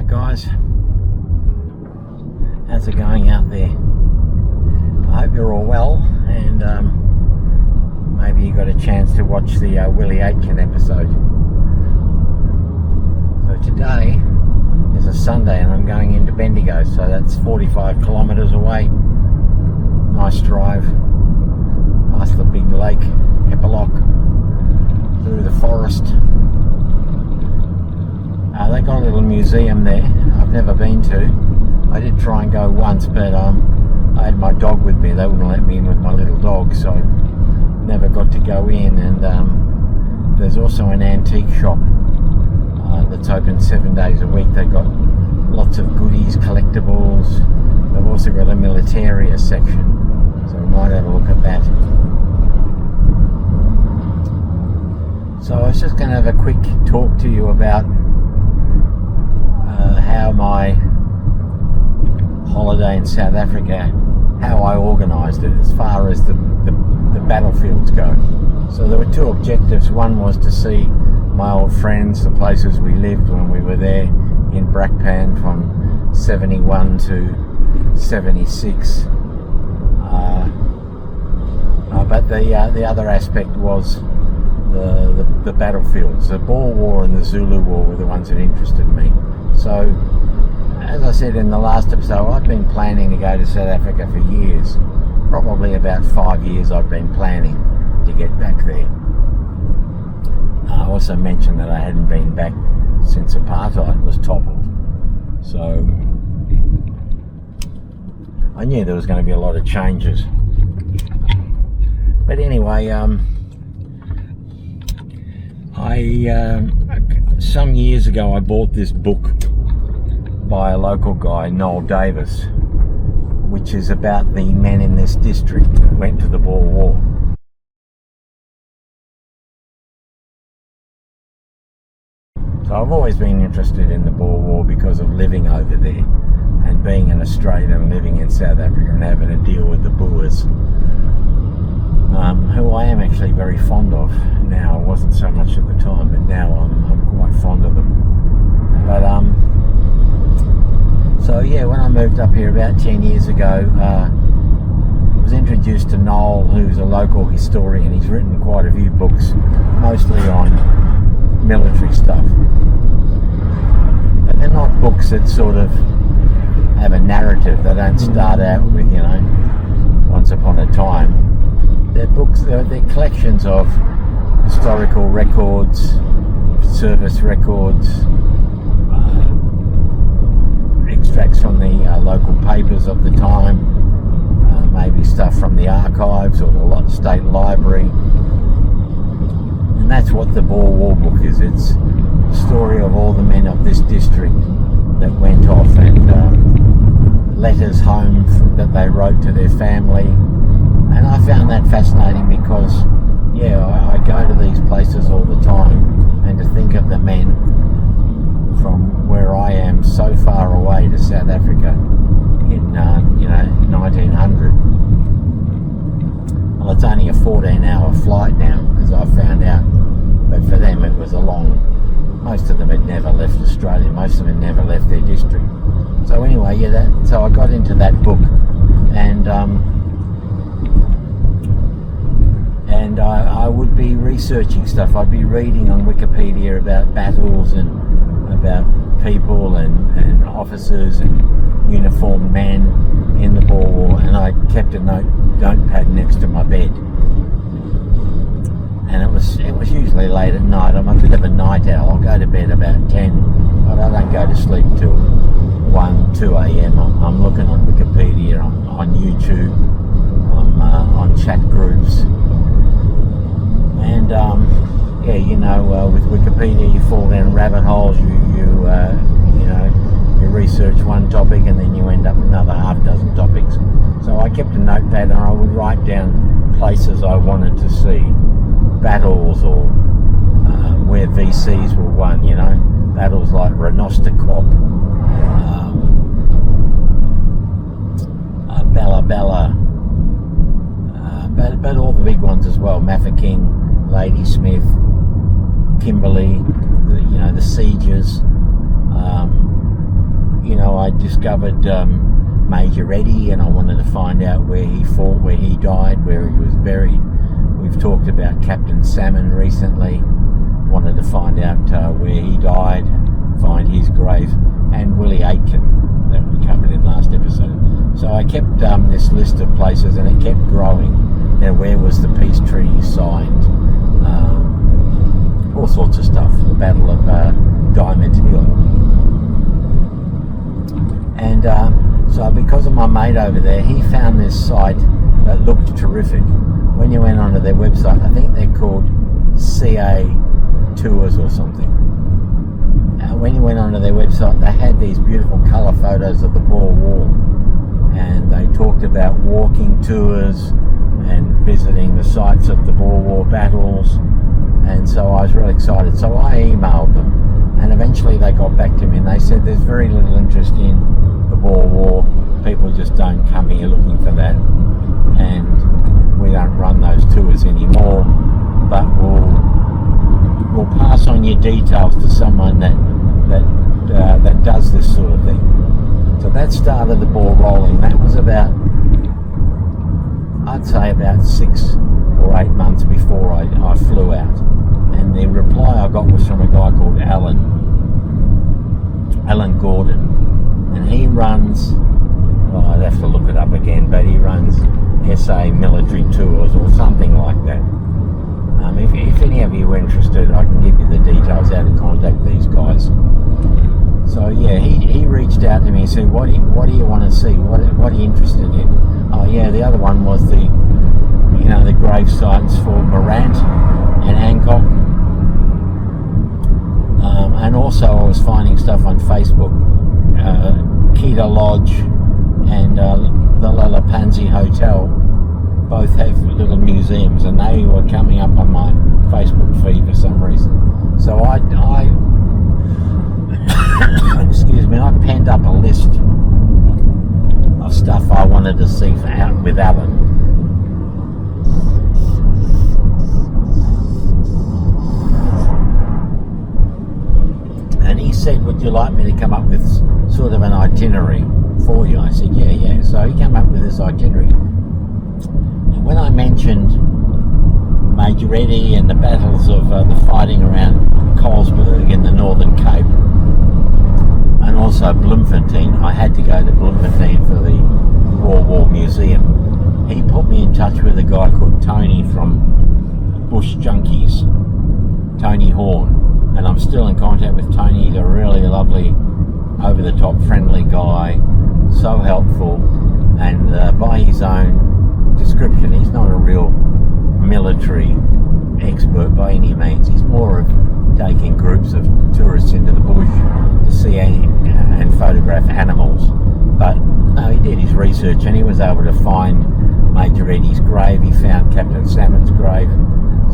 guys, how's it going out there? I hope you're all well, and maybe you got a chance to watch the Willie Aitken episode. So today is a Sunday and I'm going into Bendigo, so that's 45 kilometres away. Nice drive past the big lake, Epilock, through the forest. They got a little museum there I've never been to. I did try and go once, but I had my dog with me. They wouldn't let me in with my little dog, so never got to go in. And there's also an antique shop that's open 7 days a week. They've got lots of goodies, collectibles. They've also got a militaria section, so we might have a look at that. So I was just going to have a quick talk to you about how my holiday in South Africa, how I organised it as far as the battlefields go. So there were two objectives. One was to see my old friends, the places we lived when we were there in Brakpan from 71 to 76. But the other aspect was the battlefields. The Boer War and the Zulu War were the ones that interested me. So, as I said in the last episode, I've been planning to go to South Africa for years. Probably about 5 years I've been planning to get back there. I also mentioned that I hadn't been back since apartheid was toppled. So, I knew there was going to be a lot of changes. But anyway, some years ago I bought this book by a local guy, Noel Davis, which is about the men in this district that went to the Boer War. So I've always been interested in the Boer War because of living over there and being an Australian and living in South Africa and having to deal with the Boers, who I am actually very fond of now. I wasn't so much at the time, but now I'm quite fond of them. But so yeah, when I moved up here about 10 years ago, I was introduced to Noel, who's a local historian. He's written quite a few books, mostly on military stuff. But they're not books that sort of have a narrative. They don't start out with, once upon a time. They're books, they're collections of historical records, service records, extracts from the local papers of the time, maybe stuff from the archives or the state library. And that's what the Boer War book is. It's the story of all the men of this district that went off, and letters home that they wrote to their family. And I found that fascinating because, I go to these places all the time, and to think of the men from where I am so far away to South Africa in 1900. Well, it's only a 14-hour flight now, as I found out, but for them it was a long. Most of them had never left Australia. Most of them had never left their district. So anyway, so I got into that book, and I would be researching stuff. I'd be reading on Wikipedia about battles and about people and officers and uniformed men in the Boer War, and I kept a notepad next to my bed. And it was usually late at night. I'm a bit of a night owl. I'll go to bed about 10, but I don't go to sleep till 1, 2 a.m. I'm looking on Wikipedia, I'm on YouTube, I'm on chat groups. And with Wikipedia you fall down rabbit holes. You research one topic and then you end up with another half dozen topics. So I kept a notepad and I would write down places I wanted to see, battles, or where VCs were won. Battles like Renostakop, Bella Bella, but all the big ones as well, Mafeking, Ladysmith, Kimberley, the sieges, I discovered Major Eddie, and I wanted to find out where he fought, where he died, where he was buried. We've talked about Captain Salmon recently. Wanted to find out where he died, find his grave, and Willie Aitken that we covered in last episode. So I kept this list of places, and it kept growing. You know, where was the peace treaty signed? All sorts of stuff. The Battle of Diamond Hill. And so because of my mate over there, he found this site that looked terrific. When you went onto their website, I think they're called CA Tours or something. When you went onto their website, they had these beautiful colour photos of the Boer War, and they talked about walking tours and visiting the sites of the Boer War battles, and so I was really excited. So I emailed them, and eventually they got back to me, and they said there's very little interest in the Boer War. People just don't come here looking for that, and we don't run those tours anymore, but we'll pass on your details to someone that does this sort of thing. So that started the ball rolling. That was about, I'd say about 6 or 8 months before I flew out. And the reply I got was from a guy called Alan Gordon. And he runs, well, I'd have to look it up again, but he runs SA Military Tours or something like that. If any of you are interested, I can give you the details how to contact these guys. So yeah, he reached out to me and said, what do you want to see? What are you interested in? Oh yeah, the other one was the grave sites for Morant and Hancock. And also I was finding stuff on Facebook. Kita Lodge and the Lalapanzi Hotel both have little museums, and they were coming up on my Facebook feed for some reason. So I excuse me, I penned up a list of stuff I wanted to see with Alan. And he said, would you like me to come up with sort of an itinerary for you? I said, yeah. So he came up with this itinerary. And when I mentioned Major Eddie and the battles of the fighting around Colesberg in the Northern Cape, and also Bloemfontein, I had to go to Bloemfontein for the Boer War Museum. He put me in touch with a guy called Tony from Bush Junkies, Tony Horn, and I'm still in contact with Tony. He's a really lovely, over-the-top friendly guy, so helpful, and by his own description, he's not a real military expert by any means. He's more of taking groups of tourists into the bush to see and photograph animals. But no, he did his research, and he was able to find Major Eddie's grave. He found Captain Salmon's grave.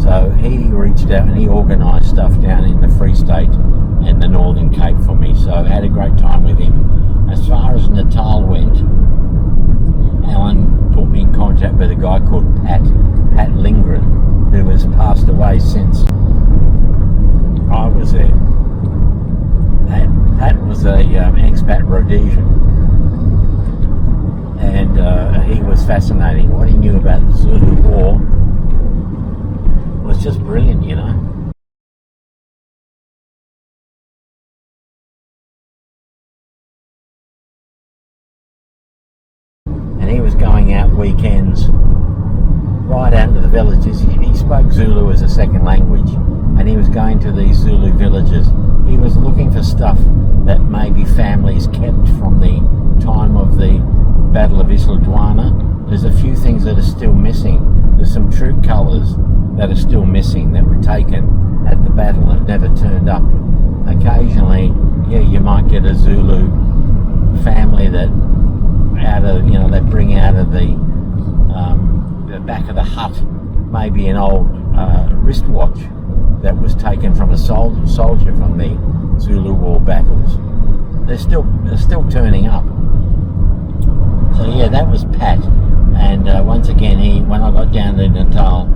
So he reached out and he organised stuff down in the Free State and the Northern Cape for me. So I had a great time with him. As far as Natal went, Alan put me in contact with a guy called Pat Lindgren, who has passed away since I was there. Pat was a expat Rhodesian, and he was fascinating. What he knew about the Zulu War was just brilliant, you know. And he was going out weekends, right out to the villages. He spoke Zulu as a second language, and he was going to these Zulu villages. He was looking for stuff that maybe families kept from the time of the Battle of Isla-Dwana. There's a few things that are still missing. There's some troop colours that are still missing that were taken at the battle and never turned up. Occasionally, yeah, you might get a Zulu family that they bring out of the back of the hut maybe an old wristwatch that was taken from a soldier from the Zulu War battles. They're still turning up. So yeah, that was Pat. And once again, when I got down to Natal,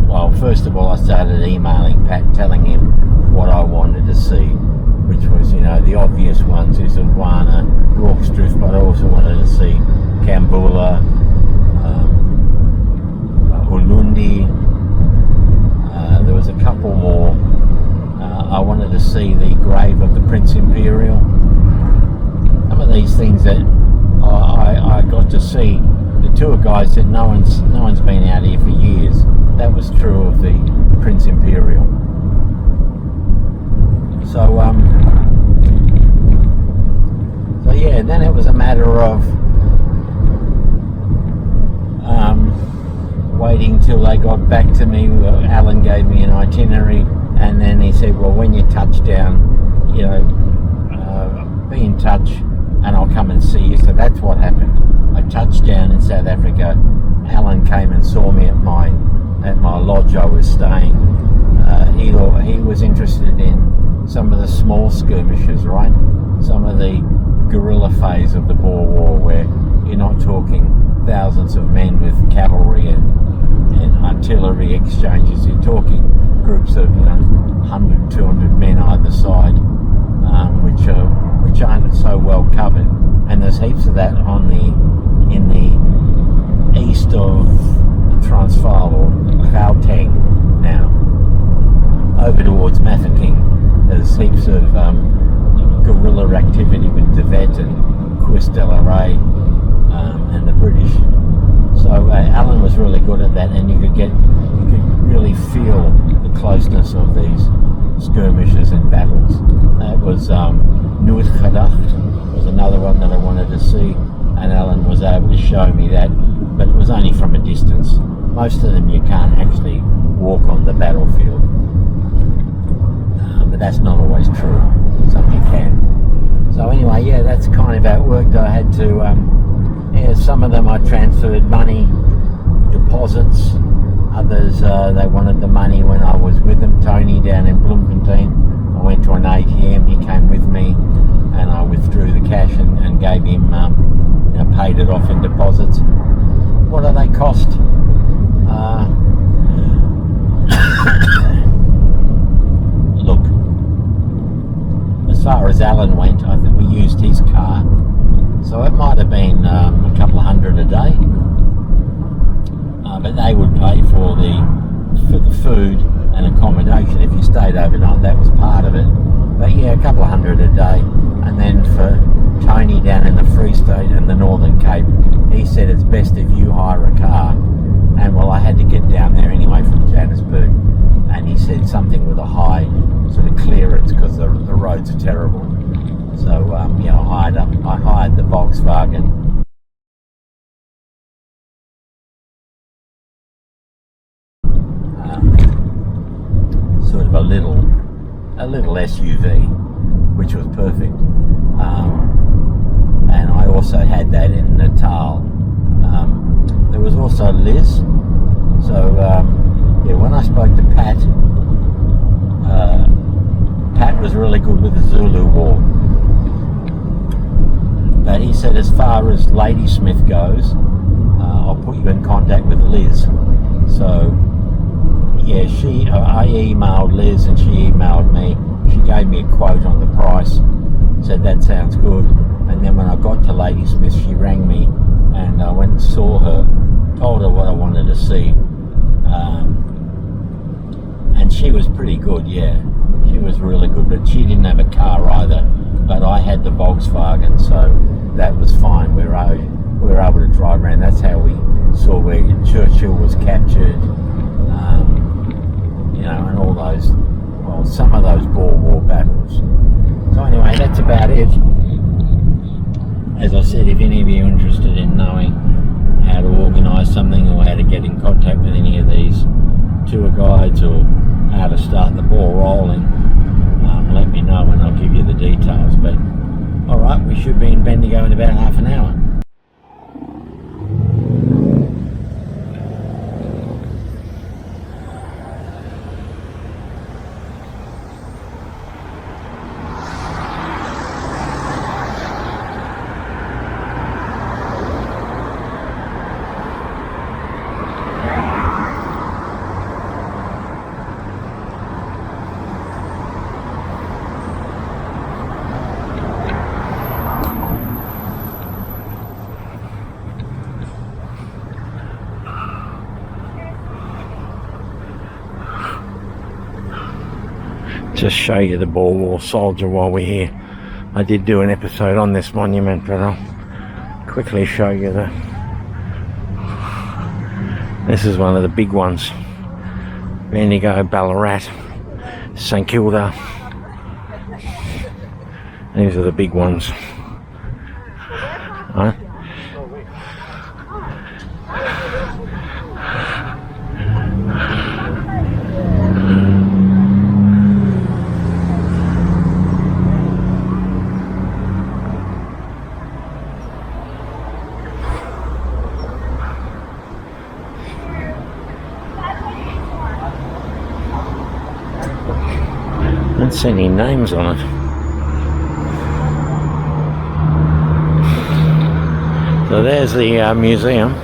well, first of all, I started emailing Pat, telling him what I wanted to see, which was, the the obvious ones, Isildwana, Rorkestrip, but I also wanted to see Kambula, Ulundi. There was a couple more. I wanted to see the grave of the Prince Imperial. Some of these things that I got to see, the tour guide said no one's been out here for years. That was true of the Prince Imperial. So yeah, then it was a matter of waiting till they got back to me. Alan gave me an itinerary, and then he said, well, when you touch down, you know, be in touch and I'll come and see you. So that's what happened. I touched down in South Africa. Alan came and saw me at my lodge I was staying. He was interested in some of the small skirmishes, right? Some of the guerrilla phase of the Boer War, where you're not talking thousands of men with cavalry and artillery exchanges. You're talking groups of 100, 200 men either side, which aren't so well covered. And there's heaps of that in the east of Transvaal or Gauteng now, over towards Mafeking. There's heaps of guerrilla activity with De Wet and Quist de la Rey and the British. So Alan was really good at that, and you could really feel the closeness of these skirmishes and battles. That was Noordgedacht was another one that I wanted to see, and Alan was able to show me that, but it was only from a distance. Most of them you can't actually walk on the battlefield, but that's not always true. Some you can. So anyway, yeah, that's kind of how it worked. I had to, some of them I transferred money, deposits. Others, they wanted the money when I was with them. Tony down in Bloemfontein, I went to an ATM, he came with me, and I withdrew the cash and gave him, paid it off in deposits. What do they cost? Look, as far as Alan went, I think we used his car, so it might have been a couple of $100 a day, but they would pay for the food and accommodation. If you stayed overnight, that was part of it. But yeah, a couple of $100 a day. And then for Tony down in the Free State and the Northern Cape, he said it's best if you hire a car. And well, I had to get down there anyway from Johannesburg, and he said something with a high sort of clearance because the roads are terrible. So I hired the Volkswagen. Sort of a little SUV, which was perfect. And I also had that in Natal. There was also Liz. So when I spoke to Pat, Pat was really good with the Zulu War. But he said, as far as Ladysmith goes, I'll put you in contact with Liz. So yeah, I emailed Liz and she emailed me. She gave me a quote on the price, said that sounds good. And then when I got to Ladysmith, she rang me, and I went and saw her, told her what I wanted to see, and she was pretty good. Yeah, she was really good, but she didn't have a car either. But I had the Volkswagen, so that was fine. We were able to drive around. That's how we saw where Churchill was captured. And all those, well, some of those Boer War battles. So anyway, that's about it. As I said, if any of you are interested in knowing how to organise something or how to get in contact with any of these tour guides or how to start the ball rolling, let me know and I'll give you the details. But alright, we should be in Bendigo in about half an hour. just show you the Boer War soldier while we're here. I did do an episode on this monument, but I'll quickly show you this is one of the big ones. Bendigo, Ballarat, St Kilda. These are the big ones. Right? I don't see any names on it. So there's the museum.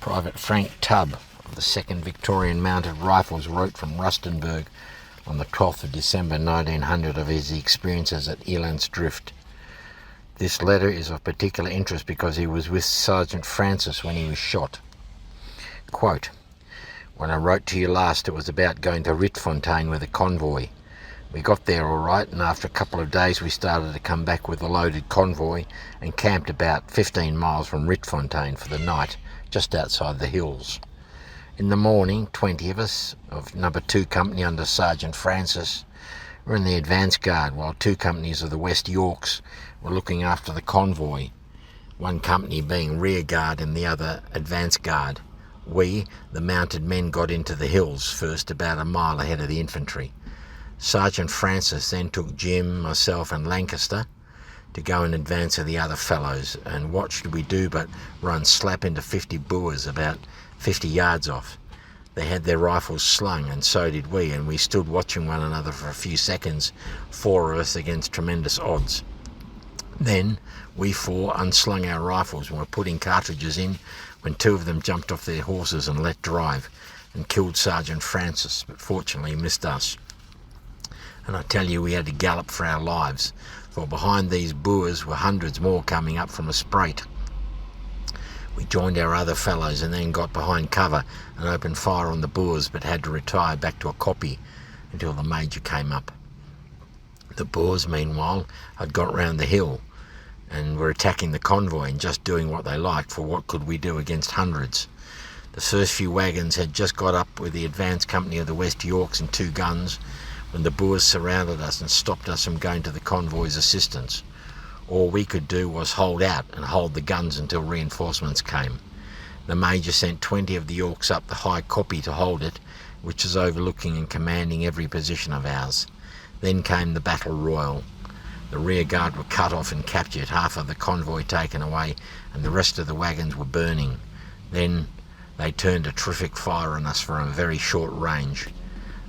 Private Frank Tubb of the 2nd Victorian Mounted Rifles wrote from Rustenburg on the 12th of December 1900 of his experiences at Eland's Drift. This letter is of particular interest because he was with Sergeant Francis when he was shot. Quote, "When I wrote to you last, it was about going to Rietfontein with a convoy. We got there all right, and after a couple of days we started to come back with a loaded convoy and camped about 15 miles from Rietfontein for the night, just outside the hills. In the morning, 20 of us, of No. 2 Company under Sergeant Francis, were in the advance guard, while 2 companies of the West Yorks were looking after the convoy, 1 company being rear guard and the other advance guard. We, the mounted men, got into the hills first, about a mile ahead of the infantry. Sergeant Francis then took Jim, myself and Lancaster to go in advance of the other fellows, and what should we do but run slap into 50 Boers about 50 yards off. They had their rifles slung, and so did we, and we stood watching one another for a few seconds, 4 of us against tremendous odds. Then we 4 unslung our rifles and were putting cartridges in when 2 of them jumped off their horses and let drive and killed Sergeant Francis, but fortunately missed us. And I tell you, we had to gallop for our lives, for behind these Boers were hundreds more coming up from a sprate. We joined our other fellows and then got behind cover and opened fire on the Boers, but had to retire back to a kopje until the Major came up. The Boers, meanwhile, had got round the hill and were attacking the convoy and just doing what they liked, for what could we do against hundreds? The first few wagons had just got up with the advance company of the West Yorks and 2 guns when the Boers surrounded us and stopped us from going to the convoy's assistance. All we could do was hold out and hold the guns until reinforcements came. The Major sent 20 of the Yorks up the high kopje to hold it, which is overlooking and commanding every position of ours. Then came the battle royal. The rear guard were cut off and captured, half of the convoy taken away, and the rest of the wagons were burning. Then they turned a terrific fire on us from a very short range.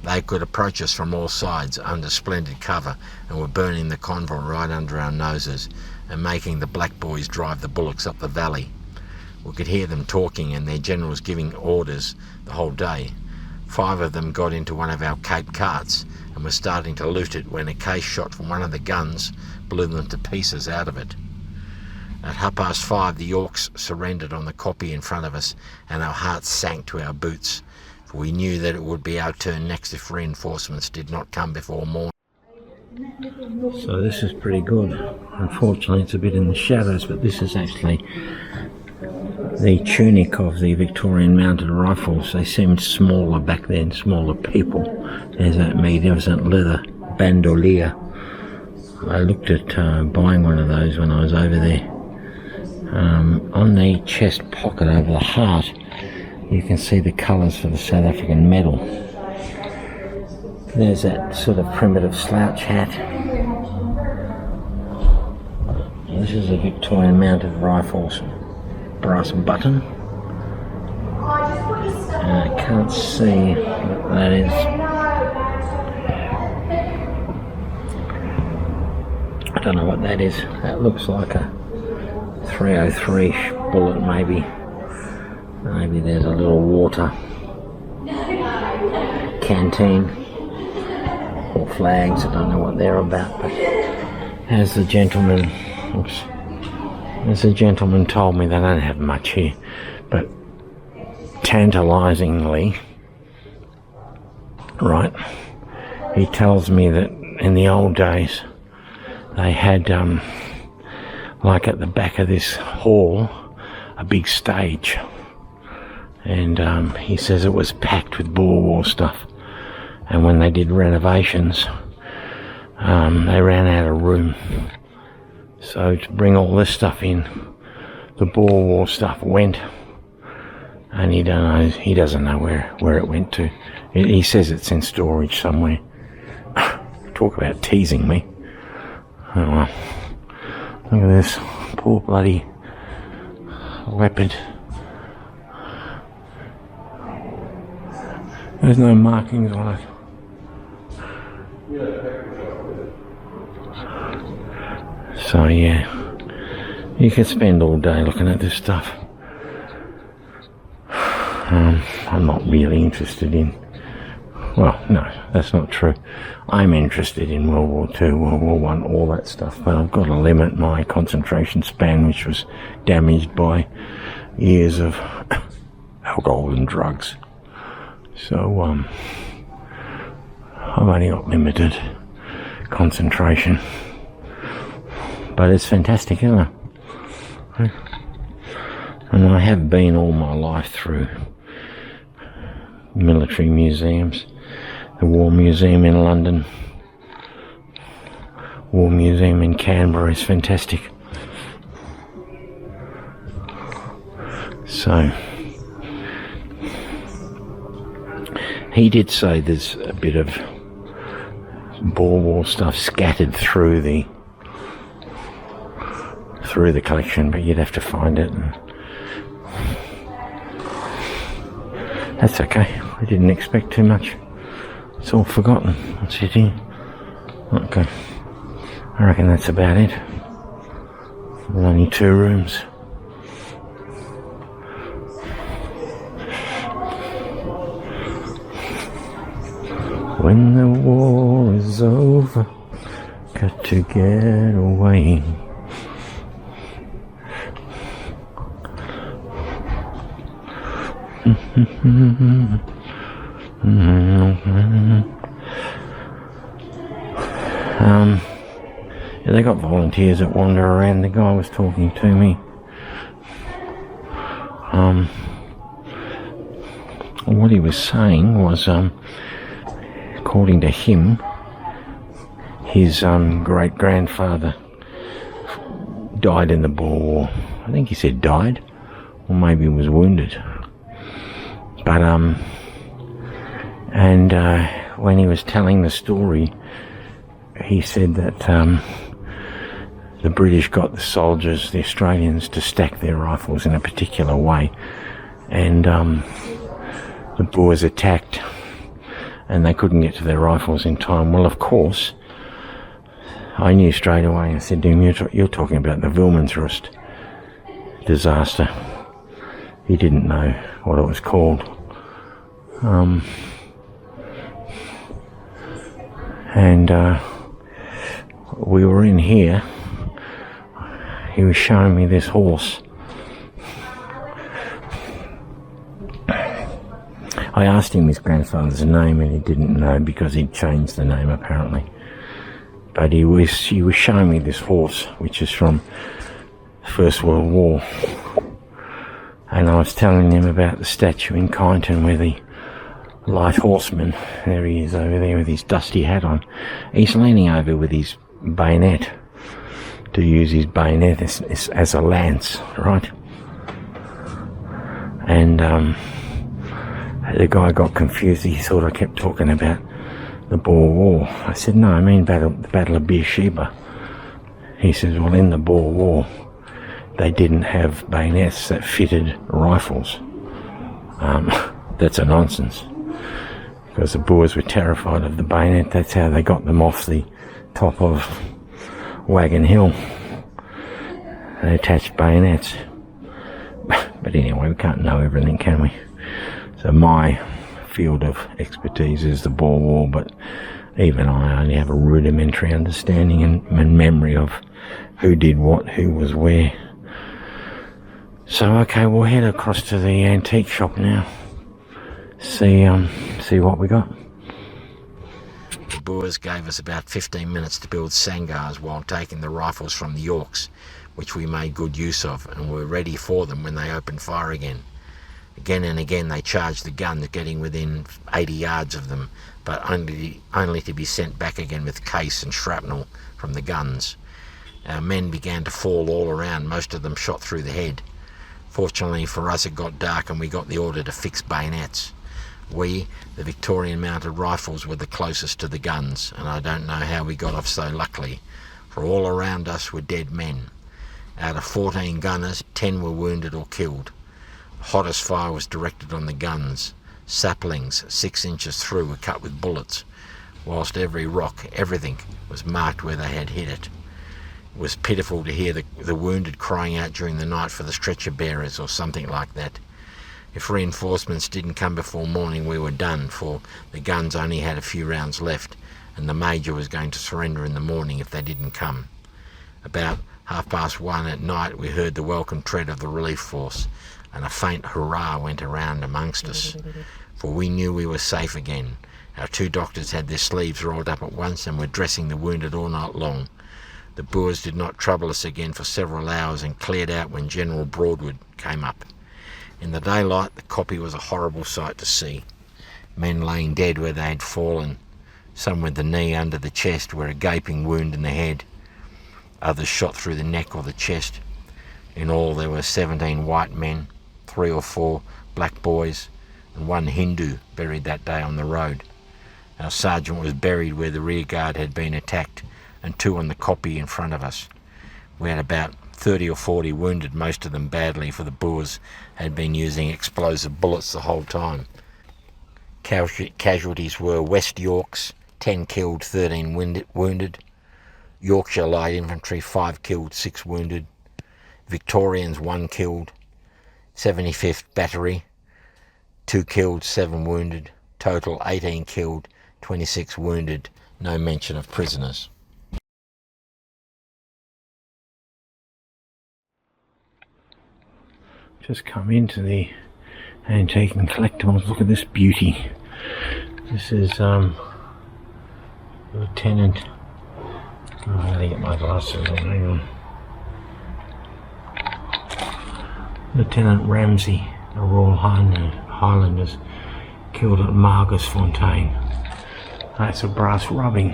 They could approach us from all sides under splendid cover and were burning the convoy right under our noses and making the black boys drive the bullocks up the valley. We could hear them talking and their generals giving orders the whole day. 5 of them got into one of our Cape carts and were starting to loot it when a case shot from one of the guns blew them to pieces out of it. At 5:30 the Yorks surrendered on the kopje in front of us, and our hearts sank to our boots. We knew that it would be our turn next if reinforcements did not come before morning. So this is pretty good. Unfortunately it's a bit in the shadows, but this is actually the tunic of the Victorian Mounted Rifles. They seemed smaller back then, smaller people. There's that magnificent leather bandolier. I looked at buying one of those when I was over there. On the chest pocket over the heart, you can see the colours for the South African medal. There's that sort of primitive slouch hat. This is a Victorian Mounted Rifles brass button. I can't see what that is. I don't know what that is. That looks like a 303 bullet maybe. Maybe there's a little water canteen or flags. I don't know what they're about, but as the gentleman told me, they don't have much here, but tantalizingly, right, he tells me that in the old days they had, like at the back of this hall, a big stage. And he says it was packed with Boer War stuff. And when they did renovations, they ran out of room. So to bring all this stuff in, the Boer War stuff went. And he doesn't know where it went to. He says it's in storage somewhere. Talk about teasing me. Oh well. Look at this. Poor bloody leopard. There's no markings on it. So yeah, you could spend all day looking at this stuff. I'm not really interested in, well, no, that's not true. I'm interested in World War II, World War I, all that stuff, but I've got to limit my concentration span, which was damaged by years of alcohol and drugs. So, I've only got limited concentration. But it's fantastic, isn't it? And I have been all my life through military museums. The War Museum in London, War Museum in Canberra is fantastic. So, he did say there's a bit of Boer War stuff scattered through the collection, but you'd have to find it. And that's okay. I didn't expect too much. It's all forgotten. What's it here? Okay. I reckon that's about it. There's only 2 rooms. When the war is over, got to get away. Yeah, they got volunteers that wander around. The guy was talking to me. What he was saying was, according to him, his great-grandfather died in the Boer War. I think he said died, or maybe was wounded. But, when he was telling the story, he said that the British got the soldiers, the Australians, to stack their rifles in a particular way, and the Boers attacked, and they couldn't get to their rifles in time. Well, of course, I knew straight away. I said to him, you're talking about the Wilmansrust disaster. He didn't know what it was called. We were in here. He was showing me this horse. I asked him his grandfather's name, and he didn't know because he'd changed the name apparently. But he was showing me this horse, which is from the First World War. And I was telling him about the statue in Kyneton where the light horseman, there he is over there with his dusty hat on. He's leaning over with his bayonet to use his bayonet as a lance, right? And the guy got confused. He thought I kept talking about the Boer War. I said, no, I mean the Battle of Beersheba. He says, well, in the Boer War, they didn't have bayonets that fitted rifles. That's a nonsense, because the Boers were terrified of the bayonet. That's how they got them off the top of Wagon Hill. They attached bayonets. But anyway, we can't know everything, can we? So my field of expertise is the Boer War, but even I only have a rudimentary understanding and memory of who did what, who was where. So okay, we'll head across to the antique shop now. see what we got. The Boers gave us about 15 minutes to build sangars while taking the rifles from the Yorks, which we made good use of, and were ready for them when they opened fire again. Again and again they charged the guns, getting within 80 yards of them, but only to be sent back again with case and shrapnel from the guns. Our men began to fall all around, most of them shot through the head. Fortunately for us it got dark and we got the order to fix bayonets. We, the Victorian mounted rifles, were the closest to the guns, and I don't know how we got off so luckily, for all around us were dead men. Out of 14 gunners, 10 were wounded or killed. The hottest fire was directed on the guns. Saplings 6 inches through were cut with bullets, whilst every rock, everything, was marked where they had hit it. It was pitiful to hear the wounded crying out during the night for the stretcher bearers or something like that. If reinforcements didn't come before morning, we were done, for the guns only had a few rounds left, and the Major was going to surrender in the morning if they didn't come. About 1:30 at night we heard the welcome tread of the relief force, and a faint hurrah went around amongst us, for we knew we were safe again. Our 2 doctors had their sleeves rolled up at once and were dressing the wounded all night long. The Boers did not trouble us again for several hours and cleared out when General Broadwood came up. In the daylight the kopje was a horrible sight to see. Men laying dead where they had fallen, some with the knee under the chest where a gaping wound in the head, others shot through the neck or the chest. In all there were 17 white men, 3 or 4 black boys, and 1 Hindu buried that day on the road. Our sergeant was buried where the rear guard had been attacked, and 2 on the kopje in front of us. We had about 30 or 40 wounded, most of them badly, for the Boers had been using explosive bullets the whole time. Casualties were West Yorks, 10 killed, 13 wounded. Yorkshire Light Infantry, 5 killed, 6 wounded. Victorians, 1 killed. 75th Battery, 2 killed, 7 wounded. Total 18 killed, 26 wounded. No mention of prisoners. Just come into the antique and collectibles. Look at this beauty. This is Lieutenant. I gotta get my glasses on. Hang on. Lieutenant Ramsey, the Royal Highlanders, killed at Margersfontein. That's a brass rubbing.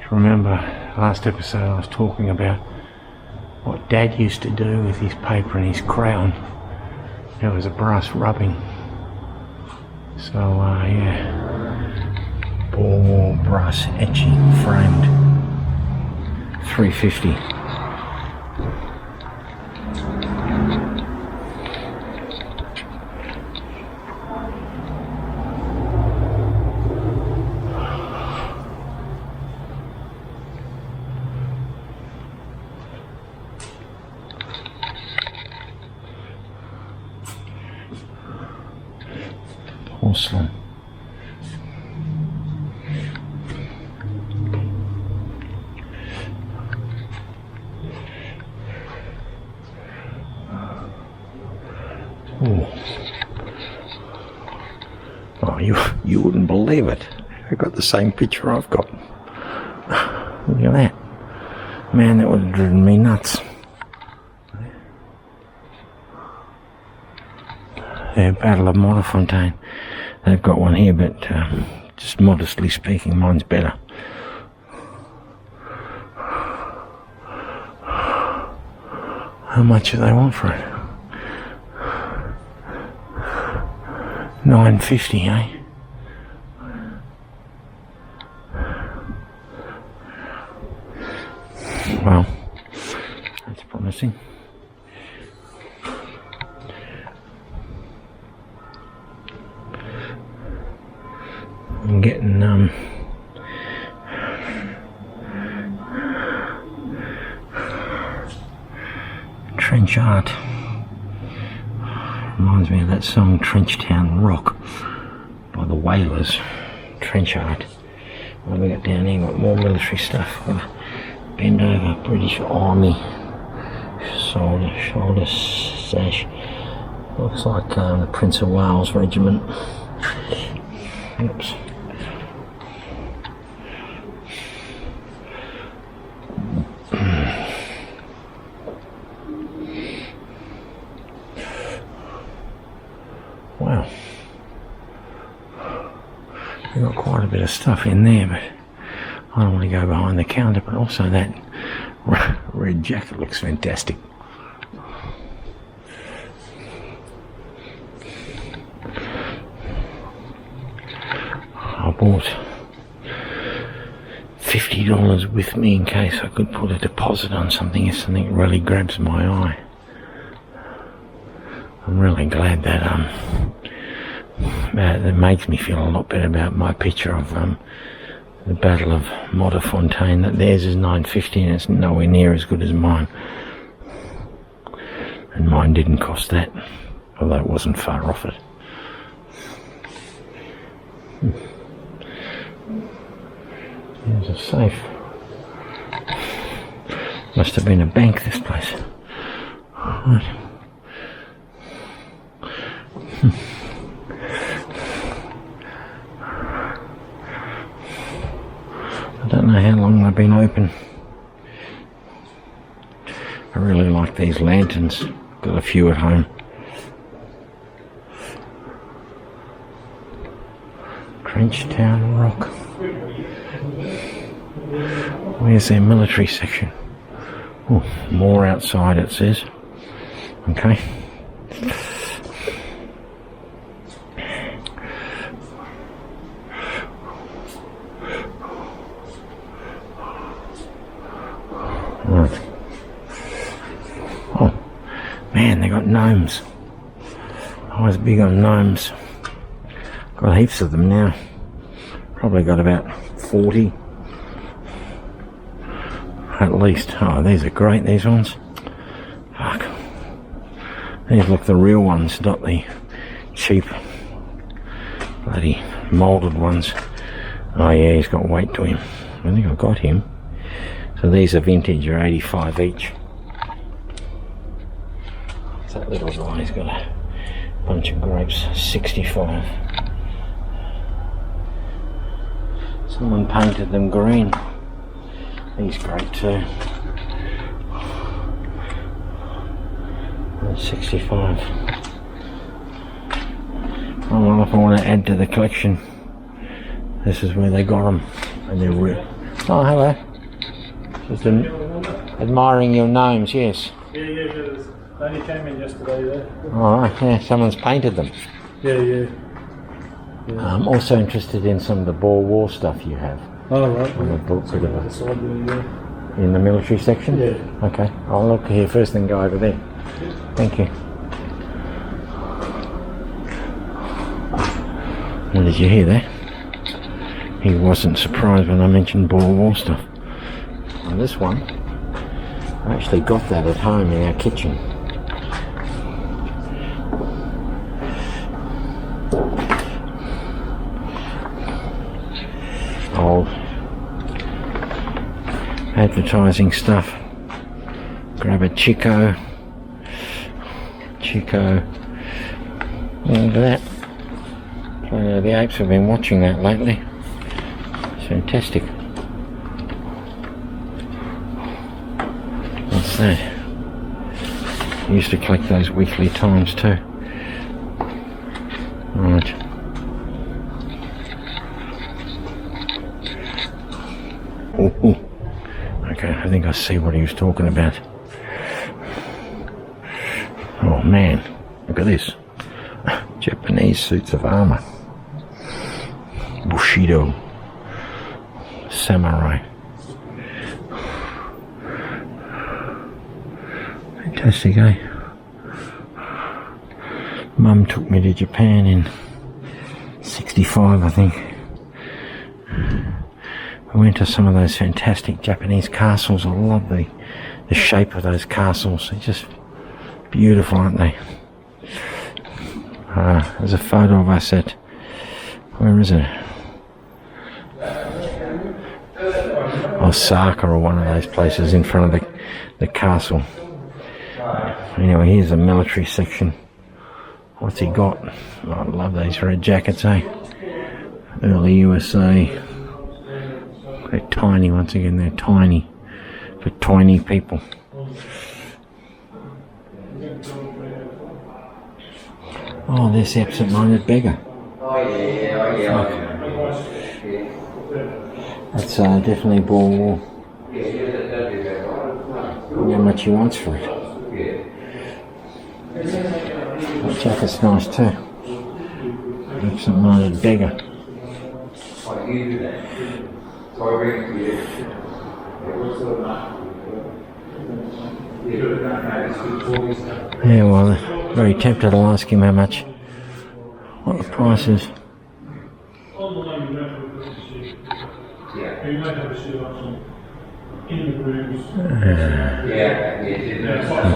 You remember last episode I was talking about what Dad used to do with his paper and his crown. It was a brass rubbing. So yeah, Boer War brass etching framed. $3.50. Porcelain. Oh, you wouldn't believe it. I got the same picture I've got. Look at that. Man, that would have driven me nuts. Yeah, Battle of Modderfontein. They've got one here, but just modestly speaking, mine's better. How much do they want for it? $9.50, eh? Well, that's promising. I'm getting trench art. Reminds me of that song Trenchtown Rock by the Wailers. Trench art. What have we got down here? Got more military stuff. Bend over, British Army shoulder sash. Looks like the Prince of Wales Regiment. Oops. Wow. We've got quite a bit of stuff in there, but I don't want to go behind the counter, but also that red jacket looks fantastic. I bought $50 with me in case I could put a deposit on something if something really grabs my eye. I'm really glad that that makes me feel a lot better about my picture of the Battle of Modderfontein, that theirs is 9.50 and it's nowhere near as good as mine. And mine didn't cost that, although it wasn't far off it. There's a safe. Must have been a bank, this place. Right. I don't know how long they've been open. I really like these lanterns. Got a few at home. Trenchtown Rock. Where's their military section? Oh, more outside it says. Okay. Right. Oh, man, they got gnomes. I was big on gnomes. Got heaps of them now. Probably got about 40. At least. Oh, these are great, these ones. Fuck. These look the real ones, not the cheap bloody moulded ones. Oh yeah, he's got weight to him. I think I got him. So these are vintage, are 85 each. So that little guy's got a bunch of grapes, 65. Someone painted them green. He's great too. That's 65. Oh well, if I want to add to the collection, this is where they got them. And they're real. Oh, hello. Just admiring your gnomes, yes. Yeah, they only came in yesterday there. Alright, yeah, someone's painted them. Yeah. I'm also interested in some of the Boer War stuff you have. Oh, right. On the book, So in the military section? Yeah. Okay, I'll look here first and go over there. Thank you. Well, did you hear that? He wasn't surprised when I mentioned Boer War stuff. And this one, I actually got that at home in our kitchen. Old advertising stuff. Grab a Chico. Look at that. Planet of the Apes, I've been watching that lately. It's fantastic. What's that? I used to collect those weekly times too. Right. Ooh. Okay, I think I see what he was talking about. Oh man, look at this. Japanese suits of armour. Bushido. Samurai. Fantastic, eh? Mum took me to Japan in 65, I think. I went to some of those fantastic Japanese castles. I love the shape of those castles. They're just beautiful, aren't they? There's a photo of us at, where is it? Osaka or one of those places in front of the castle. Anyway, here's the military section. What's he got? Oh, I love these red jackets, eh? Early USA. They're tiny, once again, they're tiny. For tiny people. Oh, this absent-minded beggar. That's definitely Boer War. How much he wants for it. That jacket's nice too. Absent-minded beggar. Yeah, well, very tempted to ask him how much, what the price is.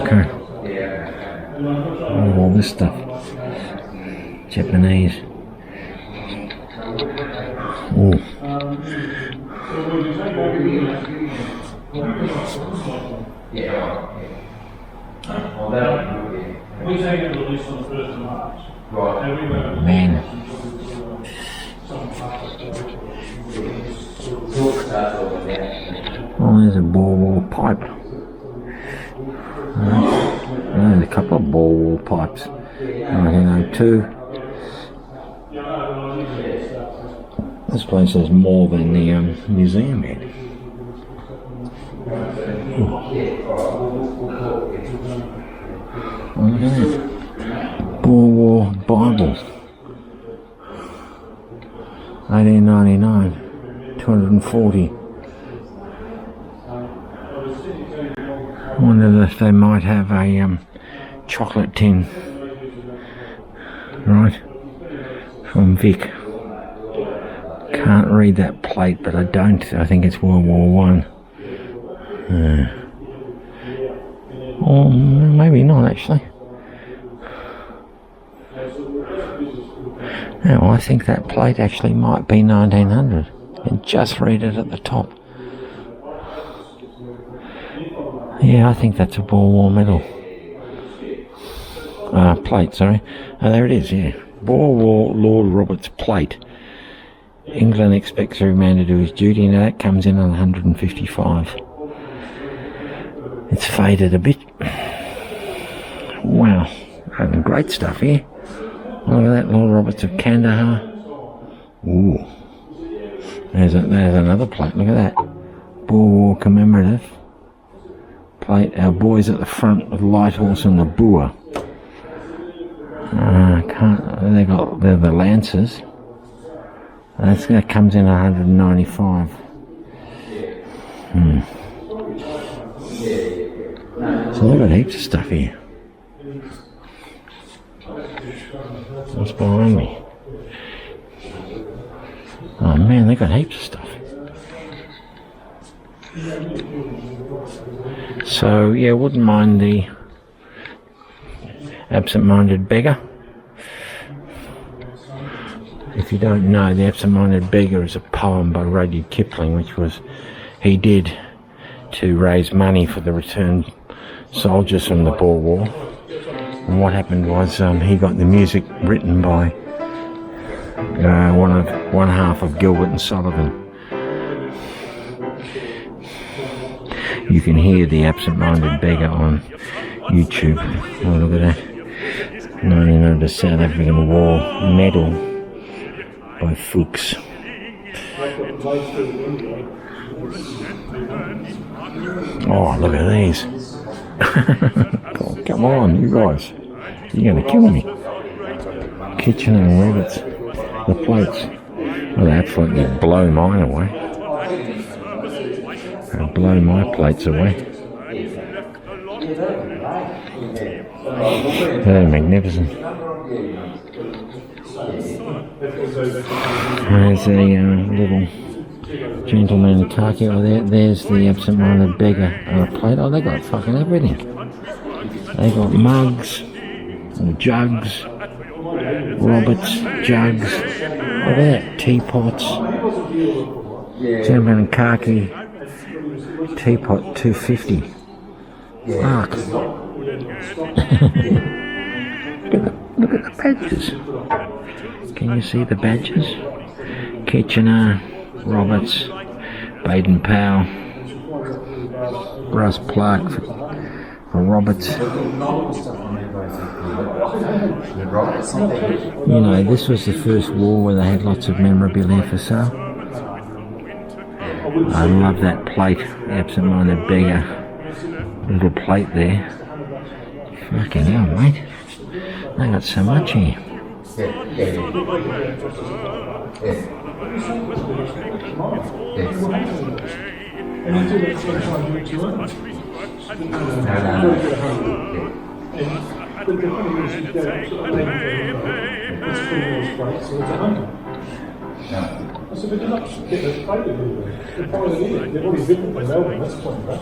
Okay. Oh, all this stuff. Japanese. Ooh. Man. Oh, there's a Boer War pipe. There's a couple of Boer War pipes. 1902. This place has more than the museum had. Oh, look at that. Boer War Bible. 1899. 240. I wonder if they might have a chocolate tin. Right. From Vic. Can't read that plate, but I think it's World War One. Or maybe not actually. No, I think that plate actually might be 1900. And just read it at the top. Yeah, I think that's a Boer War medal. Plate, sorry. Oh, there it is, yeah. Boer War Lord Roberts plate. England expects every man to do his duty. Now that comes in on 155. It's faded a bit. Wow. Great stuff here. Look at that, Lord Roberts of Kandahar. Ooh. There's another plate, look at that. Boer War commemorative. Plate, our boys at the front with Light Horse and the Boer. They're the Lancers. That comes in 195. So they've got heaps of stuff here. What's behind me? Oh man, they've got heaps of stuff. So yeah, wouldn't mind the absent-minded beggar. If you don't know, the absent-minded beggar is a poem by Rudyard Kipling, which he did to raise money for the returned soldiers from the Boer War. And what happened was he got the music written by one half of Gilbert and Sullivan. You can hear the absent-minded beggar on YouTube. Oh, look at that. 1900 South African War medal by Fuchs. Oh, look at these. Oh, come on, you guys. You're going to kill me. Kitchen and rabbits. The plates. Well, they absolutely blow mine away. They'll blow my plates away. They're magnificent. There's a little gentleman khaki. Oh, there's the absent-minded beggar plate. Oh, they got fucking everything. They got mugs, jugs, Roberts jugs. Look at that, teapots. Gentleman khaki teapot, $2.50. Fuck. Look at the badges. Can you see the badges? Kitchener, Roberts, Baden Powell, brass plaque for Roberts. You know, this was the first war where they had lots of memorabilia for sale. I love that plate, absent-minded beggar. Little plate there. Fucking hell, mate. They got so much here. I said, but you're not getting a plate of it. They're probably in. They've already been from Melbourne, that's point back.